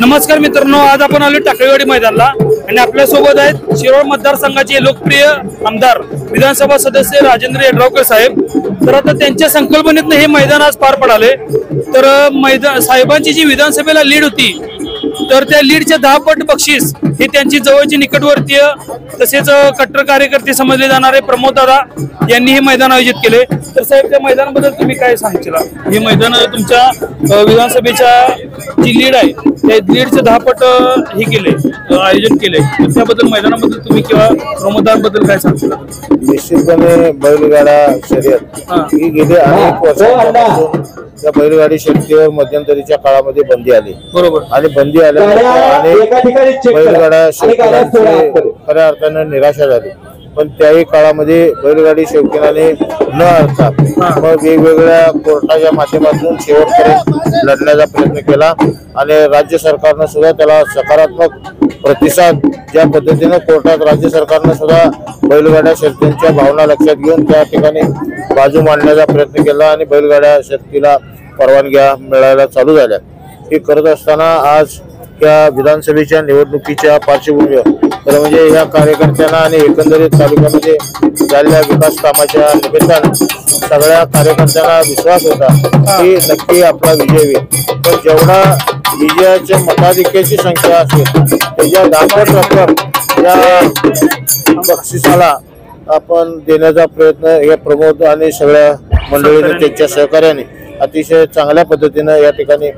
नमस्कार मित्रांनो, आज आपण आलो टाकळीवाडी मैदानाला आणि आपल्या सोबत आहेत शिरोळ मतदारसंघाचे लोकप्रिय आमदार विधानसभा सदस्य राजेंद्र येड्रावकर साहेब। तर आता त्यांच्या संकल्पनेतून हे मैदान आज पार पडाले। तर मैदान साहेबांची जी विधानसभेला लीड होती तर त्या लीडच्या 10 पट बक्षीस हे त्यांची जवळची निकटवर्तीय तसेच कट्टर कार्यकर्ते समजले जाणारे प्रमोद दादा यांनी हे मैदान आयोजित केले। तर साहेब त्या मैदानाबद्दल तुम्ही काय सांगशील? हे मैदान तुमच्या विधानसभेच्या जी लीड आहे त्या लीडचे 10 पट हे केले आयोजन केले, त्याबद्दल मैदानाबद्दल तुम्ही किंवा प्रमोदांबद्दल काय सांगशील? निश्चितपणे बैलगाडा शर्यत ही गेली अनेक वर्षांपासून त्या बैलगाडी शर्यतीवर मध्यंतरीच्या काळामध्ये बंदी आली। बरोबर। आणि बंदी आल्यानंतर अनेक बैलगाडा शर्यतींची खऱ्या अर्थाने निराशा झाली। पण त्याही काळामध्ये बैलगाडी शौकीनाने न हरता मग वेगवेगळ्या कोर्टाच्या माध्यमातून शेवटपर्यंत लढण्याचा प्रयत्न केला आणि राज्य सरकारनं सुद्धा त्याला सकारात्मक प्रतिसाद, ज्या पद्धतीने कोर्टात राज्य सरकारनं सुद्धा बैलगाड्या शर्यतींच्या भावना लक्षात घेऊन त्या ठिकाणी बाजू मांडण्याचा प्रयत्न केला आणि बैलगाड्या शर्यतीला परवानग्या मिळायला चालू झाल्या। हे करत असताना आज या विधानसभेच्या निवडणुकीच्या पार्श्वभूमीवर तर म्हणजे या कार्यकर्त्यांना आणि एकंदरीत तालुक्यामध्ये झालेल्या विकास कामाच्या निमित्तानं सगळ्या कार्यकर्त्यांना विश्वास होता की नक्की आपला विजय होईल। पण जेवढा विजयाच्या मताधिक्याची संख्या असेल त्याच्या 10 पट रक्कम या बक्षिसाला आपण देण्याचा प्रयत्न या प्रमोद आणि सगळ्या मंडळीने त्यांच्या सहकार्याने अतिशय चांगल्या पद्धतीने या ठिकाणी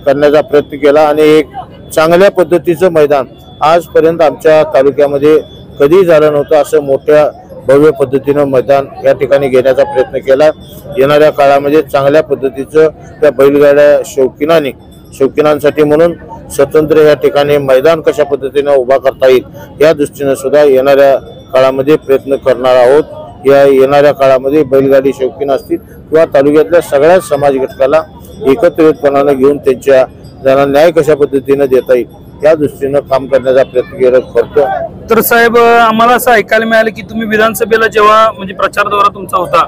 करण्याचा प्रयत्न केला आणि एक चांगल्या पद्धतीचं मैदान आजपर्यंत आमच्या तालुक्यामध्ये कधी झालं नव्हतं असं मोठ्या भव्य पद्धतीनं मैदान या ठिकाणी घेण्याचा प्रयत्न केला। येणाऱ्या काळामध्ये चांगल्या पद्धतीचं त्या बैलगाड्या शौकीनांसाठी म्हणून स्वतंत्र या ठिकाणी मैदान कशा पद्धतीने उभा करता येईल या दृष्टीने सुद्धा येणाऱ्या काळामध्ये प्रयत्न करणार आहोत। या येणाऱ्या काळामध्ये बैलगाडी शौकीन असतील किंवा तालुक्यातल्या सगळ्या समाज घटकाला एकत्रितपणाने घेऊन त्यांच्या ज्यांना न्याय कशा पद्धतीने देता येईल या दृष्टीने काम करण्याचा प्रयत्न करतो। तर साहेब, आम्हाला असं ऐकायला मिळालं की तुम्ही विधानसभेला जेव्हा म्हणजे प्रचार दौरा तुमचा होता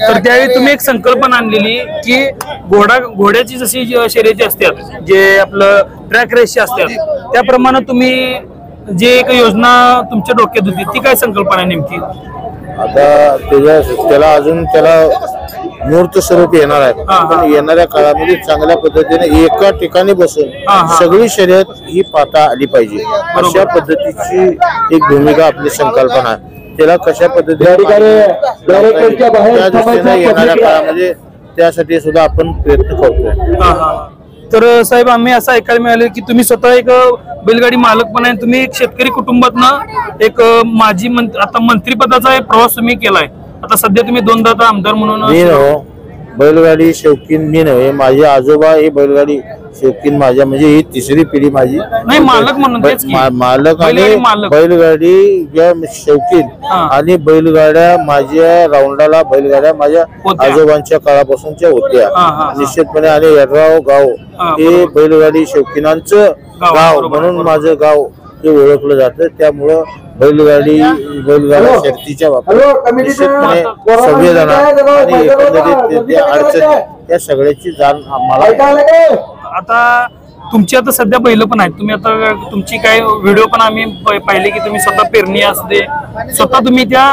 तर त्यावेळी तुम्ही एक संकल्पना आणलेली की घोड्याची जशी शर्यती असतात, जे आपलं ट्रॅक रेस असतात त्याप्रमाणे तुम्ही जे एक योजना तुमच्या डोक्यात होती ती काय संकल्पना नेमकी? आता त्याला मूर्त स्वरूप येणार आहे। पण येणाऱ्या काळामध्ये चांगल्या पद्धतीने एका ठिकाणी बसून सगळी शर्यत ही पाहता आली पाहिजे अशा पद्धतीची एक भूमिका आपली संकल्पना आहे। त्याला कशा पद्धतीने त्या दृष्टीने येणाऱ्या काळामध्ये त्यासाठी सुद्धा आपण प्रयत्न करतो। तर साहेब, आम्ही असं ऐकायला मिळाले की तुम्ही स्वतः एक बैलगाडी मालक पण आहे, तुम्ही एक शेतकरी कुटुंबातनं एक माजी आता मंत्रिपदाचा प्रवास तुम्ही केलाय। आता सध्या तुम्ही 2दा आमदार म्हणून बैलगाडी शौकीन मी नव्हे, माझे आजोबा हे बैलगाडी शौकीन, माझ्या म्हणजे ही 3री पिढी माझी नाही मालक म्हणून मालक आणि बैलगाडी शौकीन आणि बैलगाड्या माझ्या राऊंडाला बैलगाड्या माझ्या आजोबांच्या काळापासूनच्या होत्या निश्चितपणे। आणि येड्राव गाव हे बैलगाडी शौकीनांचं गाव म्हणून माझं गाव हे ओळखलं जातं। त्यामुळं बैलगाडा शर्यतीच्या बाबतीत निश्चितपणे संवेदना आणि एकंदरीत अडचणी या सगळ्याची जाण आम्हाला। आता तुमची आता सध्या बैल पण आहेत, तुम्ही आता तुमची काय व्हिडिओ पण आम्ही पाहिले की तुम्ही स्वतः पेरणी असते, स्वतः तुम्ही त्या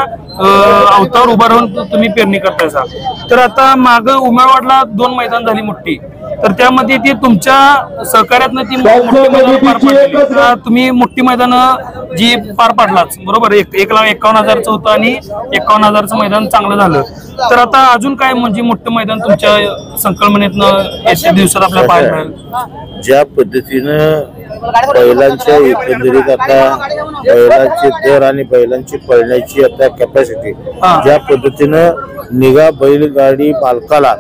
अवतार उभा राहून तुम्ही पेरणी करतायसा। तर आता माग उमेदवारला 2 मैदान झाली मोठी, तर त्यामध्ये ती तुमच्या सहकार्यातनं ती मोठी मैदान पार पडली। तुम्ही मोठी मैदान जी पार पाडलाच बरोबर, 1,51,000चं होतं आणि 51,000चं मैदान चांगलं झालं। तर आता अजून काय म्हणजे मोठं मैदान तुमच्या संकल्पनेतनं येत्या दिवसात आपल्याला पाहायला मिळेल? ज्या पद्धतीनं बैलांच्या एकंदरीत आता बैलांचे दर आणि बैलांची पळण्याची आता कॅपॅसिटी ज्या पद्धतीनं निघा बैलगाडी मालकाला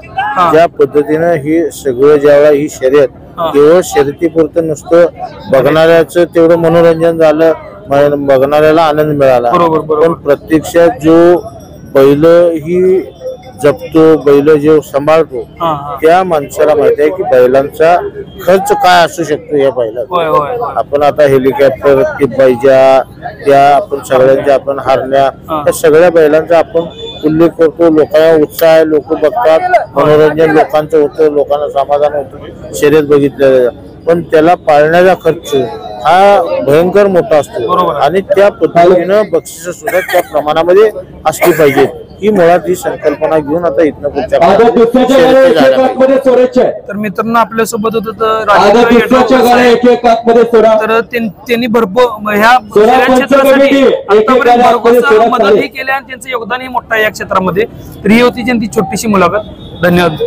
ज्या पद्धतीनं ही सगळं ज्यावेळा ही शर्यत केवळ शर्यतीपुरतं नुसतं बघणाऱ्याचं तेवढं मनोरंजन झालं, बघणाऱ्याला आनंद मिळाला, पण प्रत्यक्षात जो बैल ही जपतो, बैल जो सांभाळतो त्या माणसाला माहिती आहे की बैलांचा खर्च काय असू शकतो। या बैलात आपण आता हेलिकॉप्टर पाहिजे त्या आपण सगळ्यांच्या आपण हारण्या त्या सगळ्या बैलांचा आपण उल्लेख करतो। लोकांना उत्साह आहे, लोक बघतात, मनोरंजन लोकांचं होतं, लोकांना समाधान होतं शर्यत बघितलं। पण त्याला पाळण्याचा खर्च हा भयंकर मोठा असतो आणि त्या पद्धतीनं बक्षीस सुद्धा त्या प्रमाणामध्ये असली पाहिजे ही मुळात ही संकल्पना घेऊन आता इथनं पुढच्या तर मित्रांनो आपल्यासोबत होत तर त्यांनी भरपूर ह्या क्षेत्रासाठी मदतही केल्या आणि त्यांचं योगदानही मोठं आहे या क्षेत्रामध्ये. तर ही होती त्यांची छोटीशी मुलाखत. धन्यवाद.